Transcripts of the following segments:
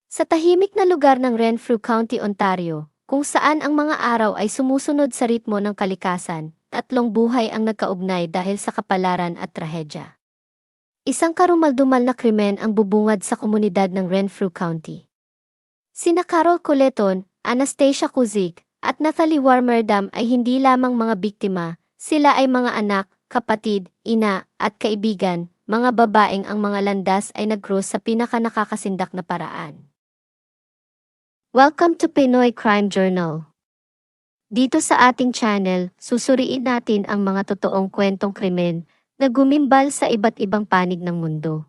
Sa tahimik na lugar ng Renfrew County, Ontario, kung saan ang mga araw ay sumusunod sa ritmo ng kalikasan, tatlong buhay ang nagkaugnay dahil sa kapalaran at trahedya. Isang karumaldumal na krimen ang bubungad sa komunidad ng Renfrew County. Sina Carol Coleton, Anastasia Kuzik, at Natalie Warmerdam ay hindi lamang mga biktima, sila ay mga anak, kapatid, ina, at kaibigan, mga babaeng ang mga landas ay nag-cross sa pinakanakakasindak na paraan. Welcome to Pinoy Crime Journal. Dito sa ating channel, susuriin natin ang mga totoong kwentong krimen na gumimbal sa iba't ibang panig ng mundo.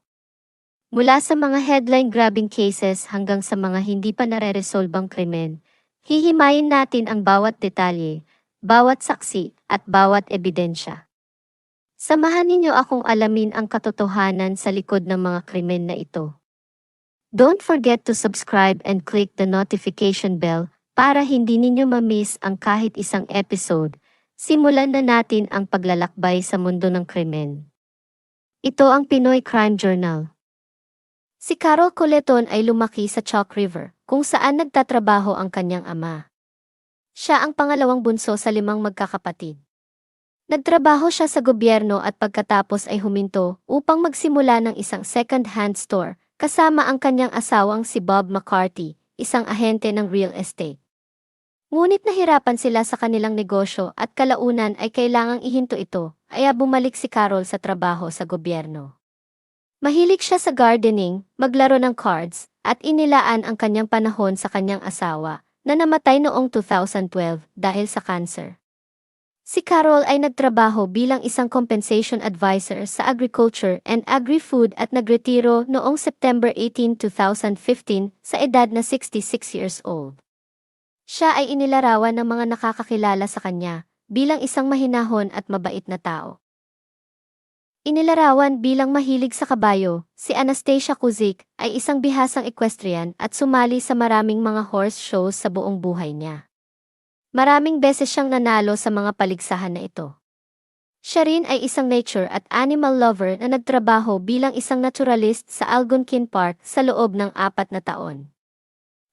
Mula sa mga headline-grabbing cases hanggang sa mga hindi pa nare-resolbang krimen, hihimayin natin ang bawat detalye, bawat saksi, at bawat ebidensya. Samahan ninyo akong alamin ang katotohanan sa likod ng mga krimen na ito. Don't forget to subscribe and click the notification bell para hindi ninyo ma-miss ang kahit isang episode. Simulan na natin ang paglalakbay sa mundo ng krimen. Ito ang Pinoy Crime Journal. Si Carol Coleton ay lumaki sa Chalk River, kung saan nagtatrabaho ang kanyang ama. Siya ang pangalawang bunso sa 5 magkakapatid. Nagtrabaho siya sa gobyerno at pagkatapos ay huminto upang magsimula ng isang second-hand store, kasama ang kanyang asawang si Bob McCarthy, isang ahente ng real estate. Ngunit nahirapan sila sa kanilang negosyo at kalaunan ay kailangang ihinto ito, kaya bumalik si Carol sa trabaho sa gobyerno. Mahilig siya sa gardening, maglaro ng cards, at inilaan ang kanyang panahon sa kanyang asawa, na namatay noong 2012 dahil sa cancer. Si Carol ay nagtrabaho bilang isang compensation advisor sa Agriculture and Agri-Food at nagretiro noong September 18, 2015 sa edad na 66 years old. Siya ay inilarawan ng mga nakakakilala sa kanya bilang isang mahinahon at mabait na tao. Inilarawan bilang mahilig sa kabayo, si Anastasia Kuzik ay isang bihasang equestrian at sumali sa maraming mga horse shows sa buong buhay niya. Maraming beses siyang nanalo sa mga paligsahan na ito. Siya rin ay isang nature at animal lover na nagtrabaho bilang isang naturalist sa Algonquin Park sa loob ng 4 na taon.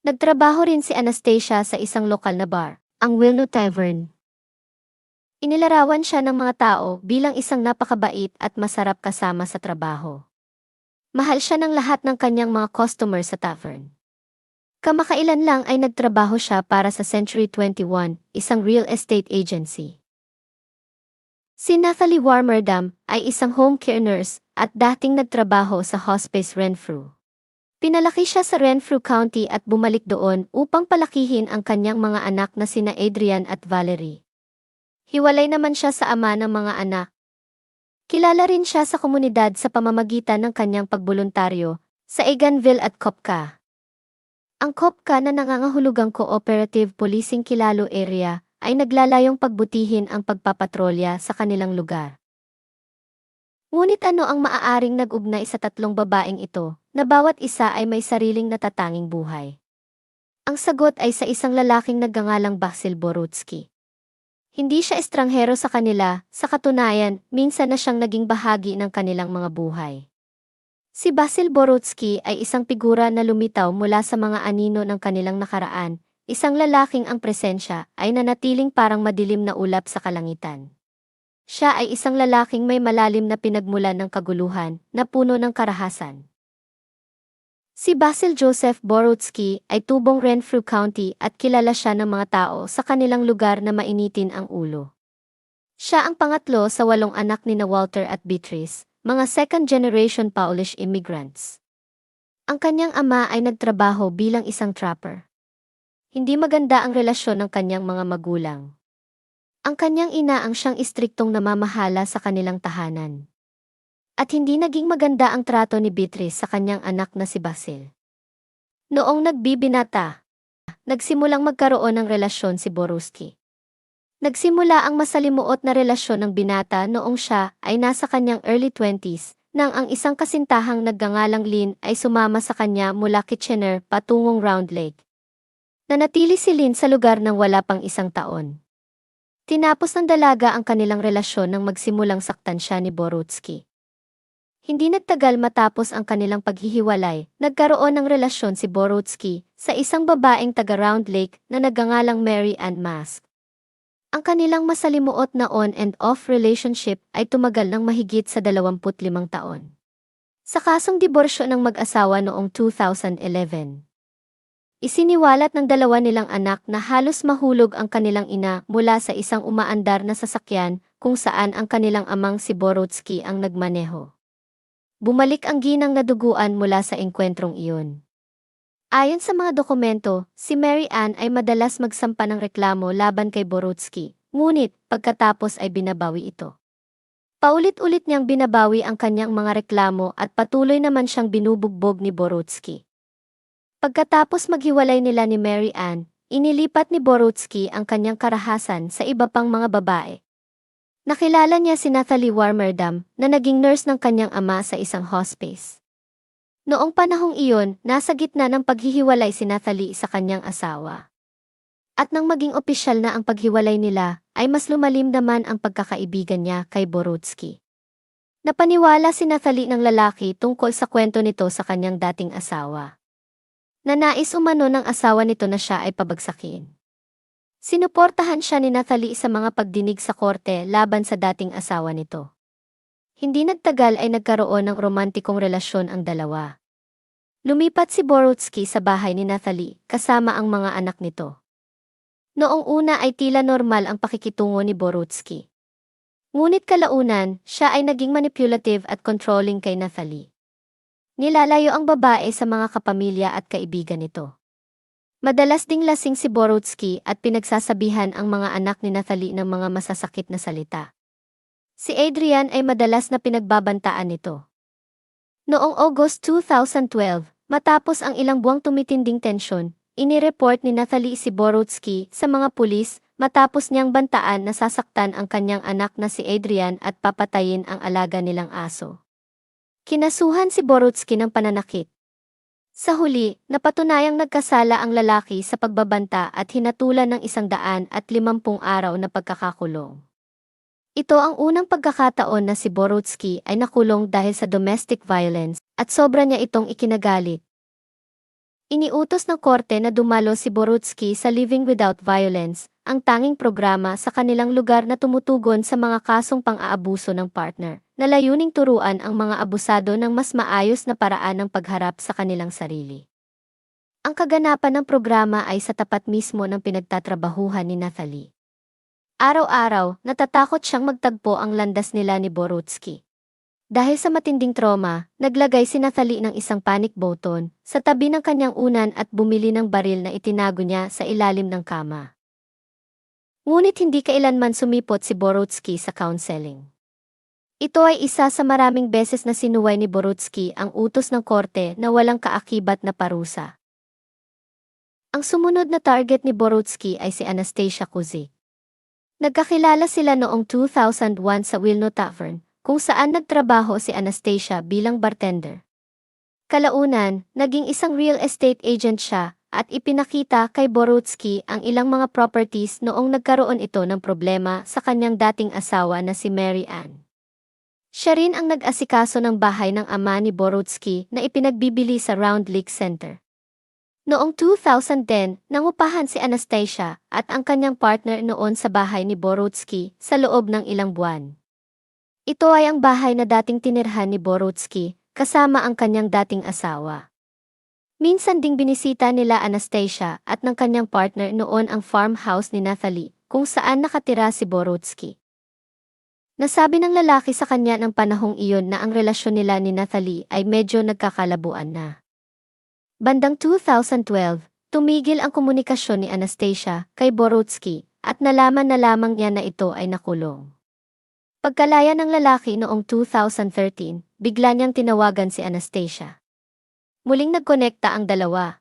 Nagtrabaho rin si Anastasia sa isang lokal na bar, ang Wilno Tavern. Inilarawan siya ng mga tao bilang isang napakabait at masarap kasama sa trabaho. Mahal siya ng lahat ng kanyang mga customer sa tavern. Kamakailan lang ay nagtrabaho siya para sa Century 21, isang real estate agency. Si Natalie Warmerdam ay isang home care nurse at dating nagtrabaho sa Hospice Renfrew. Pinalaki siya sa Renfrew County at bumalik doon upang palakihin ang kanyang mga anak na sina Adrian at Valerie. Hiwalay naman siya sa ama ng mga anak. Kilala rin siya sa komunidad sa pamamagitan ng kanyang pagboluntaryo sa Eganville at Copca. Ang Copca na nangangahulugang Cooperative Policing Kilalo Area ay naglalayong pagbutihin ang pagpapatrolya sa kanilang lugar. Ngunit ano ang maaaring nag-ugnay sa tatlong babaeng ito, na bawat isa ay may sariling natatanging buhay? Ang sagot ay sa isang lalaking nagngangalang Basil Borutsky. Hindi siya estranghero sa kanila, sa katunayan, minsan na siyang naging bahagi ng kanilang mga buhay. Si Basil Borutsky ay isang figura na lumitaw mula sa mga anino ng kanilang nakaraan, isang lalaking ang presensya ay nanatiling parang madilim na ulap sa kalangitan. Siya ay isang lalaking may malalim na pinagmulan ng kaguluhan, na puno ng karahasan. Si Basil Joseph Borutsky ay tubong Renfrew County at kilala siya ng mga tao sa kanilang lugar na mainitin ang ulo. Siya ang pangatlo sa 8 anak ni na Walter at Beatrice, mga second-generation Polish immigrants. Ang kanyang ama ay nagtrabaho bilang isang trapper. Hindi maganda ang relasyon ng kanyang mga magulang. Ang kanyang ina ang siyang istriktong namamahala sa kanilang tahanan. At hindi naging maganda ang trato ni Beatrice sa kanyang anak na si Basil. Noong nagbibinata, nagsimulang magkaroon ng relasyon si Borutsky. Nagsimula ang masalimuot na relasyon ng binata noong siya ay nasa kanyang early 20s, nang ang isang kasintahang nagngangalang Lynn ay sumama sa kanya mula Kitchener patungong Round Lake. Nanatili si Lynn sa lugar ng wala pang 1 taon. Tinapos ng dalaga ang kanilang relasyon nang magsimulang saktan siya ni Borutsky. Hindi nagtagal matapos ang kanilang paghihiwalay, nagkaroon ng relasyon si Borodski sa isang babaeng taga Round Lake na nagngangalang Mary Ann Mask. Ang kanilang masalimuot na on and off relationship ay tumagal ng mahigit sa 25 taon. Sa kasong diborsyo ng mag-asawa noong 2011. Isiniwalat ng dalawa nilang anak na halos mahulog ang kanilang ina mula sa isang umaandar na sasakyan kung saan ang kanilang amang si Borodski ang nagmaneho. Bumalik ang ginang na duguan mula sa engkwentrong iyon. Ayon sa mga dokumento, si Mary Ann ay madalas magsampa ng reklamo laban kay Borodski, ngunit pagkatapos ay binabawi ito. Paulit-ulit niyang binabawi ang kanyang mga reklamo at patuloy naman siyang binubugbog ni Borodski. Pagkatapos maghiwalay nila ni Mary Ann, inilipat ni Borodski ang kanyang karahasan sa iba pang mga babae. Nakilala niya si Natalie Warmerdam na naging nurse ng kanyang ama sa isang hospice. Noong panahong iyon, nasa gitna ng paghihiwalay si Natalie sa kanyang asawa. At nang maging opisyal na ang paghiwalay nila, ay mas lumalim naman ang pagkakaibigan niya kay Borodski. Napaniwala si Natalie ng lalaki tungkol sa kwento nito sa kanyang dating asawa. Nanais umano ng asawa nito na siya ay pabagsakin. Sinuportahan siya ni Natalie sa mga pagdinig sa korte laban sa dating asawa nito. Hindi nagtagal ay nagkaroon ng romantikong relasyon ang dalawa. Lumipat si Borodski sa bahay ni Natalie kasama ang mga anak nito. Noong una ay tila normal ang pakikitungo ni Borodski. Ngunit kalaunan, siya ay naging manipulative at controlling kay Natalie. Nilalayo ang babae sa mga kapamilya at kaibigan nito. Madalas ding lasing si Borodski at pinagsasabihan ang mga anak ni Natalie ng mga masasakit na salita. Si Adrian ay madalas na pinagbabantaan nito. Noong August 2012, matapos ang ilang buwang tumitinding tensyon, inireport ni Natalie si Borodski sa mga pulis matapos niyang bantaan na sasaktan ang kanyang anak na si Adrian at papatayin ang alaga nilang aso. Kinasuhan si Borodski ng pananakit. Sa huli, napatunayang nagkasala ang lalaki sa pagbabanta at hinatulan ng 150 araw na pagkakakulong. Ito ang unang pagkakataon na si Borodski ay nakulong dahil sa domestic violence at sobra niya itong ikinagalit. Iniutos ng korte na dumalo si Borodski sa Living Without Violence, ang tanging programa sa kanilang lugar na tumutugon sa mga kasong pang-aabuso ng partner, na layuning turuan ang mga abusado ng mas maayos na paraan ng pagharap sa kanilang sarili. Ang kaganapan ng programa ay sa tapat mismo ng pinagtatrabahuhan ni Natalie. Araw-araw, natatakot siyang magtagpo ang landas nila ni Borodski. Dahil sa matinding trauma, naglagay si Natalie ng isang panic button sa tabi ng kanyang unan at bumili ng baril na itinago niya sa ilalim ng kama. Ngunit hindi kailanman sumipot si Borodski sa counseling. Ito ay isa sa maraming beses na sinuway ni Borodski ang utos ng korte na walang kaakibat na parusa. Ang sumunod na target ni Borodski ay si Anastasia Kuzik. Nagkakilala sila noong 2001 sa Wilno Tavern, kung saan nagtrabaho si Anastasia bilang bartender. Kalaunan, naging isang real estate agent siya at ipinakita kay Borodski ang ilang mga properties noong nagkaroon ito ng problema sa kanyang dating asawa na si Mary Ann. Siya rin ang nag-asikaso ng bahay ng ama ni Borodski na ipinagbibili sa Round Lake Center. Noong 2010, nangupahan si Anastasia at ang kanyang partner noon sa bahay ni Borodski sa loob ng ilang buwan. Ito ay ang bahay na dating tinirhan ni Borodski kasama ang kanyang dating asawa. Minsan ding binisita nila Anastasia at ng kanyang partner noon ang farmhouse ni Natalie kung saan nakatira si Borodski. Nasabi ng lalaki sa kanya ng panahong iyon na ang relasyon nila ni Natalie ay medyo nagkakalabuan na. Bandang 2012, tumigil ang komunikasyon ni Anastasia kay Borodski at nalaman na lamang niya na ito ay nakulong. Pagkalaya ng lalaki noong 2013, bigla niyang tinawagan si Anastasia. Muling nagkonekta ang dalawa.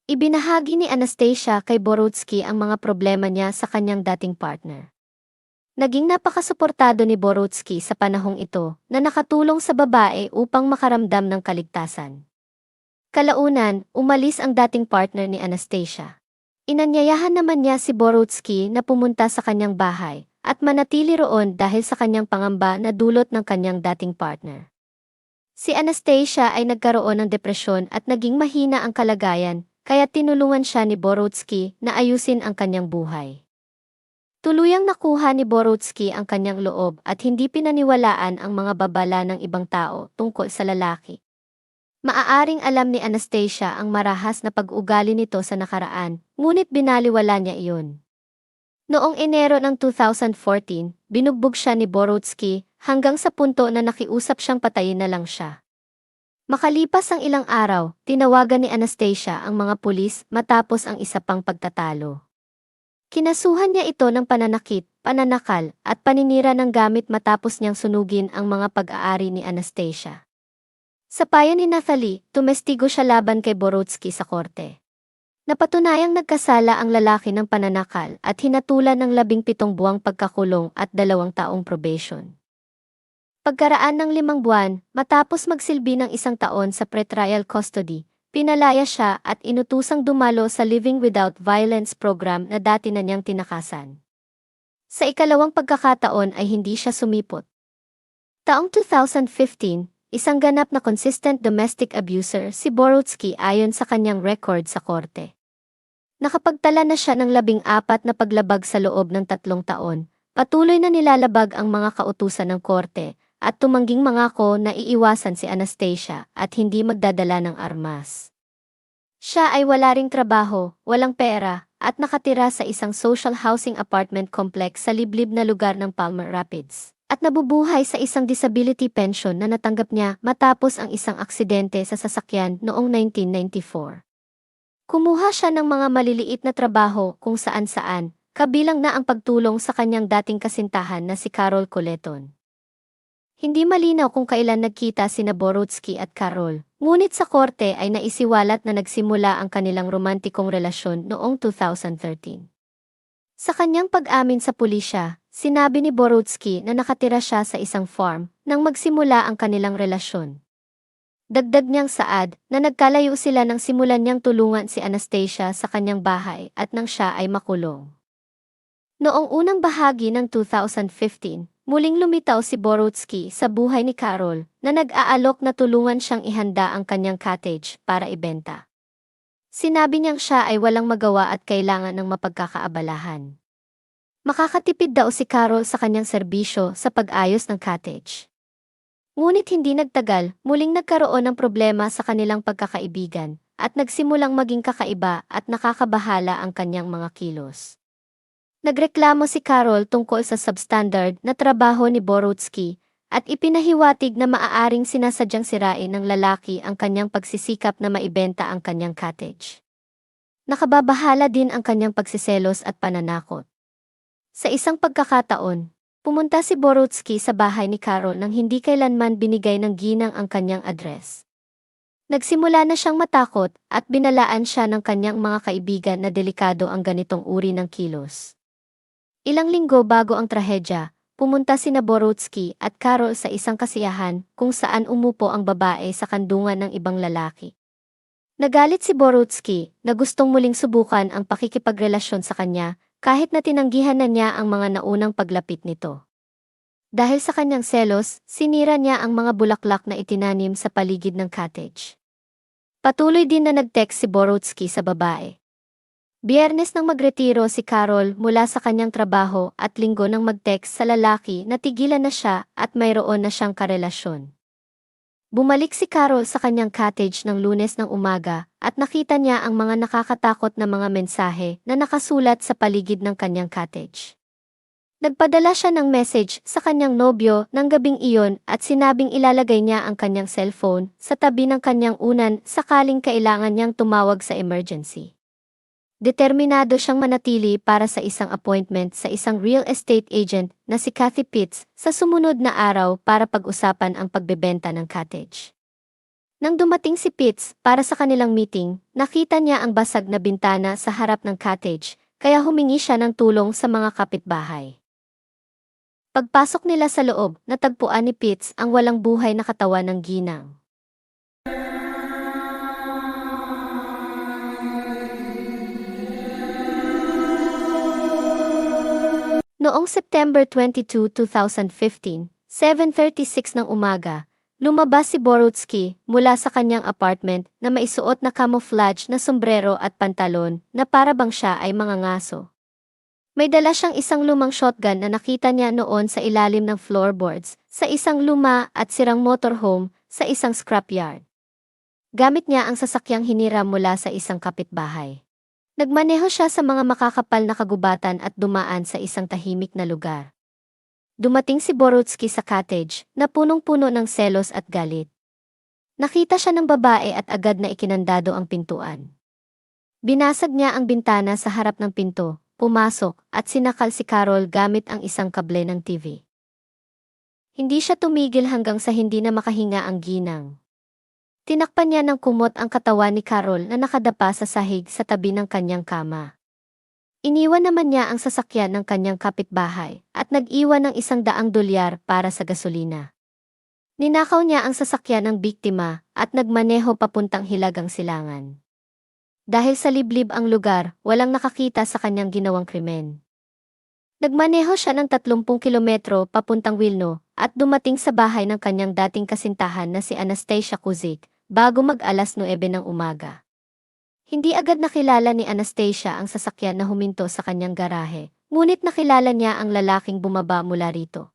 Ibinahagi ni Anastasia kay Borodski ang mga problema niya sa kanyang dating partner. Naging napakasuportado ni Borodski sa panahong ito na nakatulong sa babae upang makaramdam ng kaligtasan. Kalaunan, umalis ang dating partner ni Anastasia. Inanyayahan naman niya si Borodski na pumunta sa kanyang bahay at manatili roon dahil sa kanyang pangamba na dulot ng kanyang dating partner. Si Anastasia ay nagkaroon ng depresyon at naging mahina ang kalagayan, kaya tinulungan siya ni Borodsky na ayusin ang kanyang buhay. Tuluyang nakuha ni Borodsky ang kanyang loob at hindi pinaniwalaan ang mga babala ng ibang tao tungkol sa lalaki. Maaaring alam ni Anastasia ang marahas na pag-ugali nito sa nakaraan, ngunit binaliwala niya iyon. Noong Enero ng 2014, binugbog siya ni Borodsky hanggang sa punto na nakiusap siyang patayin na lang siya. Makalipas ang ilang araw, tinawagan ni Anastasia ang mga pulis matapos ang isa pang pagtatalo. Kinasuhan niya ito ng pananakit, pananakal, at paninira ng gamit matapos niyang sunugin ang mga pag-aari ni Anastasia. Sa payo ni Nathalie, tumestigo siya laban kay Borodsky sa korte. Napatunayang nagkasala ang lalaki ng pananakal at hinatulan ng 17 buwang pagkakulong at 2 taong probation. Pagkaraan ng 5 buwan, matapos magsilbi ng 1 taon sa pretrial custody, pinalaya siya at inutusang dumalo sa Living Without Violence program na dati na niyang tinakasan. Sa ikalawang pagkakataon ay hindi siya sumipot. Taong 2015, isang ganap na consistent domestic abuser si Borodsky ayon sa kanyang record sa korte. Nakapagtala na siya ng 14 na paglabag sa loob ng 3 taon, patuloy na nilalabag ang mga kautusan ng korte, at tumangging mangako na iiwasan si Anastasia at hindi magdadala ng armas. Siya ay wala ring trabaho, walang pera, at nakatira sa isang social housing apartment complex sa liblib na lugar ng Palmer Rapids, at nabubuhay sa isang disability pension na natanggap niya matapos ang isang aksidente sa sasakyan noong 1994. Kumuha siya ng mga maliliit na trabaho kung saan-saan, kabilang na ang pagtulong sa kanyang dating kasintahan na si Carol Coleton. Hindi malinaw kung kailan nagkita sina Borodsky at Carol, ngunit sa korte ay naisiwalat na nagsimula ang kanilang romantikong relasyon noong 2013. Sa kanyang pag-amin sa pulisya, sinabi ni Borodsky na nakatira siya sa isang farm nang magsimula ang kanilang relasyon. Dagdag niyang saad na nagkalayo sila nang simulan niyang tulungan si Anastasia sa kanyang bahay at nang siya ay makulong. Noong unang bahagi ng 2015, muling lumitaw si Borodsky sa buhay ni Carol na nag-aalok na tulungan siyang ihanda ang kanyang cottage para ibenta. Sinabi niyang siya ay walang magawa at kailangan ng mapagkakaabalahan. Makakatipid daw si Carol sa kanyang serbisyo sa pag-ayos ng cottage. Ngunit hindi nagtagal, muling nagkaroon ng problema sa kanilang pagkakaibigan at nagsimulang maging kakaiba at nakakabahala ang kanyang mga kilos. Nagreklamo si Carol tungkol sa substandard na trabaho ni Borodsky at ipinahiwatig na maaaring sinasadyang sirain ng lalaki ang kanyang pagsisikap na maibenta ang kanyang cottage. Nakababahala din ang kanyang pagsiselos at pananakot. Sa isang pagkakataon, pumunta si Borodsky sa bahay ni Carol nang hindi kailanman binigay ng ginang ang kanyang address. Nagsimula na siyang matakot at binalaan siya ng kanyang mga kaibigan na delikado ang ganitong uri ng kilos. Ilang linggo bago ang trahedya, pumunta sina Borodsky at Carol sa isang kasiyahan kung saan umupo ang babae sa kandungan ng ibang lalaki. Nagalit si Borodsky na gustong muling subukan ang pakikipagrelasyon sa kanya kahit na tinanggihan na niya ang mga naunang paglapit nito. Dahil sa kanyang selos, sinira niya ang mga bulaklak na itinanim sa paligid ng cottage. Patuloy din na nag-text si Borodsky sa babae. Biyernes nang magretiro si Carol mula sa kanyang trabaho at Linggo nang mag-text sa lalaki na tigilan na siya at mayroon na siyang karelasyon. Bumalik si Carol sa kanyang cottage ng Lunes ng umaga at nakita niya ang mga nakakatakot na mga mensahe na nakasulat sa paligid ng kanyang cottage. Nagpadala siya ng message sa kanyang nobyo ng gabing iyon at sinabing ilalagay niya ang kanyang cellphone sa tabi ng kanyang unan sakaling kailangan niyang tumawag sa emergency. Determinado siyang manatili para sa isang appointment sa isang real estate agent na si Kathy Pitts sa sumunod na araw para pag-usapan ang pagbebenta ng cottage. Nang dumating si Pitts para sa kanilang meeting, nakita niya ang basag na bintana sa harap ng cottage, kaya humingi siya ng tulong sa mga kapitbahay. Pagpasok nila sa loob, natagpuan ni Pitts ang walang buhay na katawan ng ginang. Noong September 22, 2015, 7:36 ng umaga, Lumabas si Borutsky mula sa kanyang apartment na maisuot na camouflage na sombrero at pantalon na para bang siya ay mangangaso. May dala siyang isang lumang shotgun na nakita niya noon sa ilalim ng floorboards, sa isang luma at sirang motorhome, sa isang scrapyard. Gamit niya ang sasakyang hiniram mula sa isang kapitbahay. Nagmaneho siya sa mga makakapal na kagubatan at dumaan sa isang tahimik na lugar. Dumating si Borutsky sa cottage, na punong-puno ng selos at galit. Nakita siya ng babae at agad na ikinandado ang pintuan. Binasag niya ang bintana sa harap ng pinto, pumasok, at sinakal si Carol gamit ang isang kable ng TV. Hindi siya tumigil hanggang sa hindi na makahinga ang ginang. Tinakpan niya ng kumot ang katawan ni Carol na nakadapa sa sahig sa tabi ng kanyang kama. Iniwan naman niya ang sasakyan ng kanyang kapitbahay at nag-iwan ng $100 para sa gasolina. Ninakaw niya ang sasakyan ng biktima at nagmaneho papuntang Hilagang Silangan. Dahil sa liblib ang lugar, walang nakakita sa kanyang ginawang krimen. Nagmaneho siya ng 30 kilometro papuntang Wilno at dumating sa bahay ng kanyang dating kasintahan na si Anastasia Kuzik bago mag-alas 9 ng umaga. Hindi agad nakilala ni Anastasia ang sasakyan na huminto sa kanyang garahe, ngunit nakilala niya ang lalaking bumaba mula rito.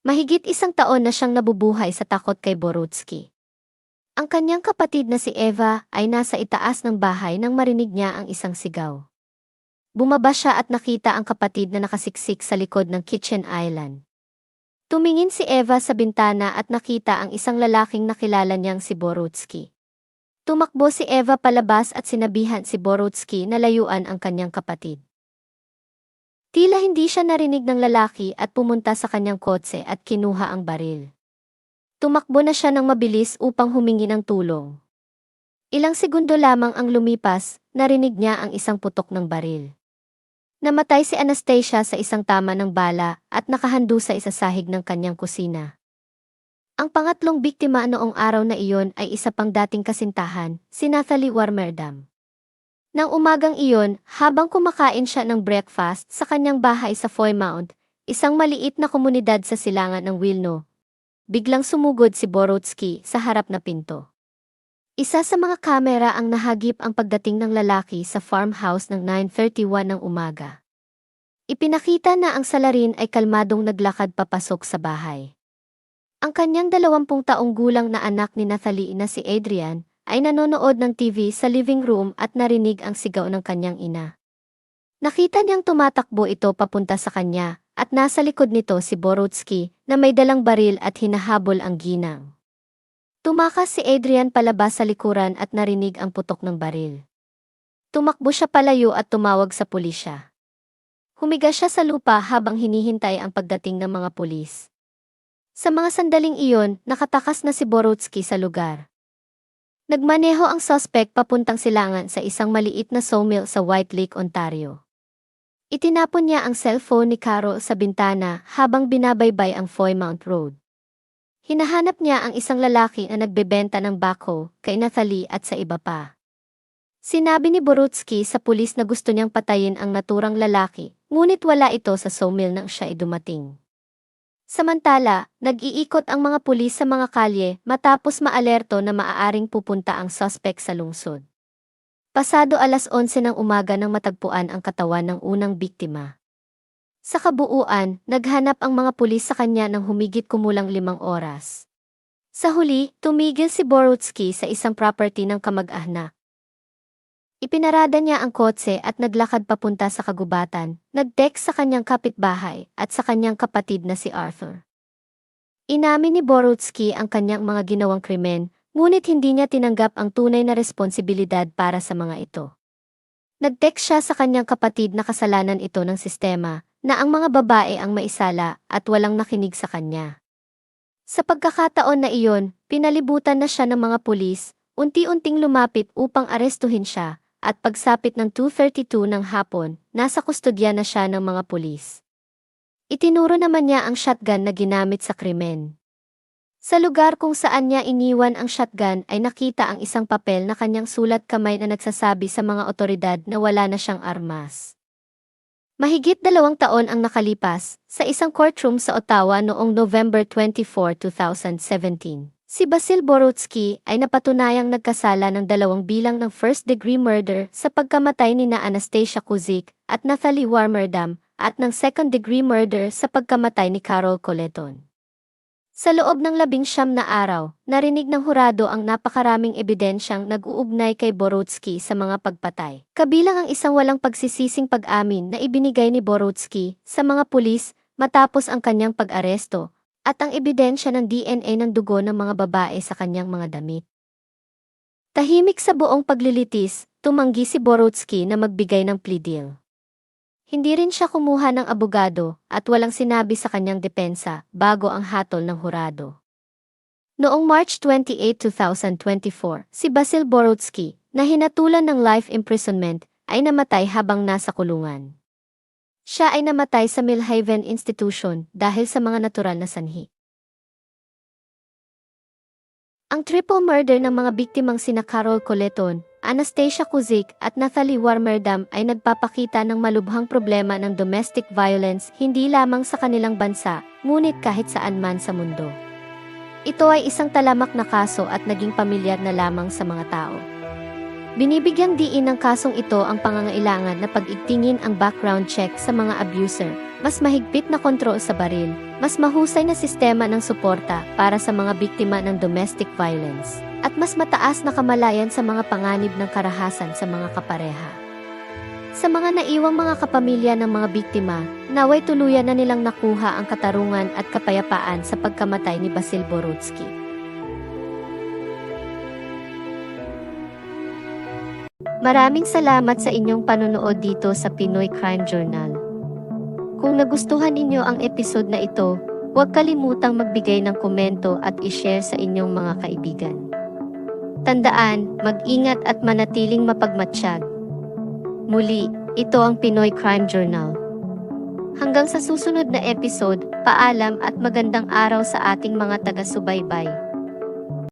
Mahigit 1 taon na siyang nabubuhay sa takot kay Borutsky. Ang kanyang kapatid na si Eva ay nasa itaas ng bahay nang marinig niya ang isang sigaw. Bumaba siya at nakita ang kapatid na nakasiksik sa likod ng kitchen island. Tumingin si Eva sa bintana at nakita ang isang lalaking nakilala niyang si Borutsky. Tumakbo si Eva palabas at sinabihan si Borutsky na layuan ang kanyang kapatid. Tila hindi siya narinig ng lalaki at pumunta sa kanyang kotse at kinuha ang baril. Tumakbo na siya ng mabilis upang humingi ng tulong. Ilang segundo lamang ang lumipas, narinig niya ang isang putok ng baril. Namatay si Anastasia sa isang tama ng bala at nakahandusay sa isasahig ng kanyang kusina. Ang pangatlong biktima noong araw na iyon ay isa pang dating kasintahan, si Nathalie Warmerdam. Nang umagang iyon, habang kumakain siya ng breakfast sa kanyang bahay sa Foymount, isang maliit na komunidad sa silangan ng Wilno, biglang sumugod si Borutsky sa harap na pinto. Isa sa mga kamera ang nahagip ang pagdating ng lalaki sa farmhouse ng 9:31 ng umaga. Ipinakita na ang salarin ay kalmadong naglakad papasok sa bahay. Ang kanyang 20 taong gulang na anak ni Nathalie na si Adrian ay nanonood ng TV sa living room at narinig ang sigaw ng kanyang ina. Nakita niyang tumatakbo ito papunta sa kanya at nasa likod nito si Borutsky na may dalang baril at hinahabol ang ginang. Tumakas si Adrian palabas sa likuran at narinig ang putok ng baril. Tumakbo siya palayo at tumawag sa pulisya. Humiga siya sa lupa habang hinihintay ang pagdating ng mga pulis. Sa mga sandaling iyon, nakatakas na si Borutsky sa lugar. Nagmaneho ang suspect papuntang silangan sa isang maliit na sawmill sa White Lake, Ontario. Itinapon niya ang cellphone ni Carol sa bintana habang binabaybay ang Foymount Road. Hinahanap niya ang isang lalaki na nagbebenta ng backhoe kay Nathalie at sa iba pa. Sinabi ni Borutsky sa pulis na gusto niyang patayin ang naturang lalaki, ngunit wala ito sa sawmill nang siya ay dumating. Samantala, nag-iikot ang mga pulis sa mga kalye matapos maalerto na maaaring pupunta ang suspect sa lungsod. Pasado alas 11 ng umaga nang matagpuan ang katawan ng unang biktima. Sa kabuuan, naghanap ang mga pulis sa kanya ng humigit kumulang 5 oras. Sa huli, tumigil si Borutsky sa isang property ng kamag-anak. Ipinarada niya ang kotse at naglakad papunta sa kagubatan, nag-text sa kanyang kapitbahay at sa kanyang kapatid na si Arthur. Inamin ni Borutsky ang kanyang mga ginawang krimen, ngunit hindi niya tinanggap ang tunay na responsibilidad para sa mga ito. Nag-text siya sa kanyang kapatid na kasalanan ito ng sistema, na ang mga babae ang maisala at walang nakinig sa kanya. Sa pagkakataon na iyon, pinalibutan na siya ng mga pulis, unti-unting lumapit upang arestuhin siya, at pagsapit ng 2:32 ng hapon, nasa kustodya na siya ng mga pulis. Itinuro naman niya ang shotgun na ginamit sa krimen. Sa lugar kung saan niya iniwan ang shotgun ay nakita ang isang papel na kanyang sulat kamay na nagsasabi sa mga otoridad na wala na siyang armas. Mahigit 2 taon ang nakalipas, sa isang courtroom sa Ottawa noong November 24, 2017. Si Basil Borowski ay napatunayang nagkasala ng 2 bilang ng first-degree murder sa pagkamatay ni Anastasia Kuzyk at Nathalie Warmerdam at ng second-degree murder sa pagkamatay ni Carol Coleton. Sa loob ng 19 na araw, narinig ng hurado ang napakaraming ebidensyang nag-uugnay kay Borowski sa mga pagpatay. Kabilang ang isang walang pagsisising pag-amin na ibinigay ni Borowski sa mga pulis matapos ang kanyang pag-aresto, at ang ebidensya ng DNA ng dugo ng mga babae sa kanyang mga damit. Tahimik sa buong paglilitis, tumanggi si Borowski na magbigay ng plea deal. Hindi rin siya kumuha ng abogado at walang sinabi sa kanyang depensa bago ang hatol ng hurado. Noong March 28, 2024, si Basil Borowski, na hinatulan ng life imprisonment, ay namatay habang nasa kulungan. Siya ay namatay sa Millhaven Institution dahil sa mga natural na sanhi. Ang triple murder ng mga biktimang sina Carol Coleton, Anastasia Kuzyk at Nathalie Warmerdam ay nagpapakita ng malubhang problema ng domestic violence hindi lamang sa kanilang bansa, ngunit kahit saan man sa mundo. Ito ay isang talamak na kaso at naging pamilyar na lamang sa mga tao. Binibigyang diin ng kasong ito ang pangangailangan na pag-igtingin ang background check sa mga abuser, mas mahigpit na kontrol sa baril, mas mahusay na sistema ng suporta para sa mga biktima ng domestic violence, at mas mataas na kamalayan sa mga panganib ng karahasan sa mga kapareha. Sa mga naiwang mga kapamilya ng mga biktima, naway tuluyan na nilang nakuha ang katarungan at kapayapaan sa pagkamatay ni Basil Borowski. Maraming salamat sa inyong panonood dito sa Pinoy Crime Journal. Kung nagustuhan ninyo ang episode na ito, huwag kalimutang magbigay ng komento at i-share sa inyong mga kaibigan. Tandaan, mag-ingat at manatiling mapagmatsyag. Muli, ito ang Pinoy Crime Journal. Hanggang sa susunod na episode, paalam at magandang araw sa ating mga taga-subaybay.